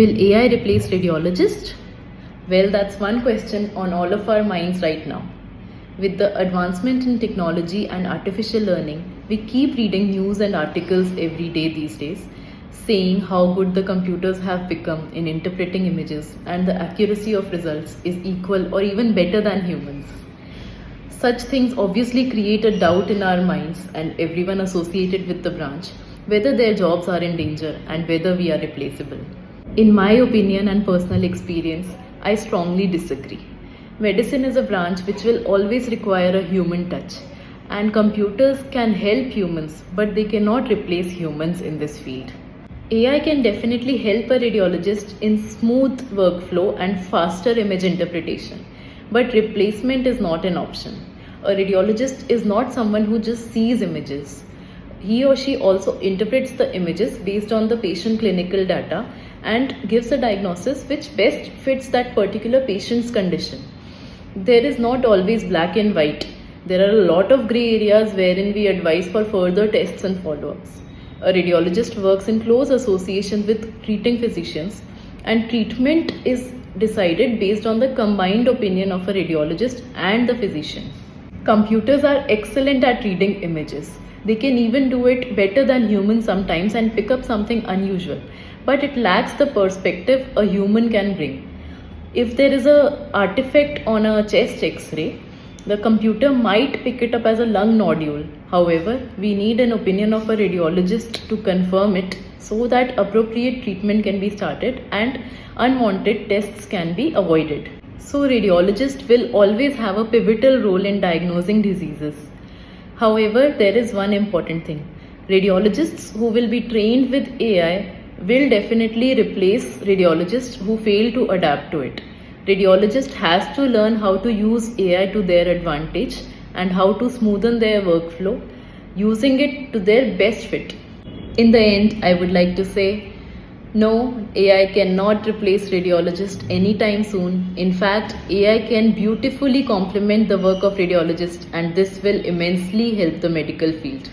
Will AI replace radiologists? Well, that's one question on all of our minds right now. With the advancement in technology and artificial learning, we keep reading news and articles every day these days, saying how good the computers have become in interpreting images and the accuracy of results is equal or even better than humans. Such things obviously create a doubt in our minds and everyone associated with the branch, whether their jobs are in danger and whether we are replaceable. In my opinion and personal experience, I strongly disagree. Medicine is a branch which will always require a human touch, and computers can help humans, but they cannot replace humans in this field. AI can definitely help a radiologist in smooth workflow and faster image interpretation, but replacement is not an option. A radiologist is not someone who just sees images. He or she also interprets the images based on the patient clinical data and gives a diagnosis which best fits that particular patient's condition. There is not always black and white. There are a lot of grey areas wherein we advise for further tests and follow-ups. A radiologist works in close association with treating physicians, and treatment is decided based on the combined opinion of a radiologist and the physician. Computers are excellent at reading images. They can even do it better than humans sometimes and pick up something unusual, but it lacks the perspective a human can bring. If there is an artifact on a chest x-ray, the computer might pick it up as a lung nodule. However, we need an opinion of a radiologist to confirm it so that appropriate treatment can be started and unwanted tests can be avoided. So radiologists will always have a pivotal role in diagnosing diseases. However, there is one important thing. Radiologists who will be trained with AI will definitely replace radiologists who fail to adapt to it. Radiologist has to learn how to use AI to their advantage and how to smoothen their workflow, using it to their best fit. In the end, I would like to say, no, AI cannot replace radiologists anytime soon. In fact, AI can beautifully complement the work of radiologists, and this will immensely help the medical field.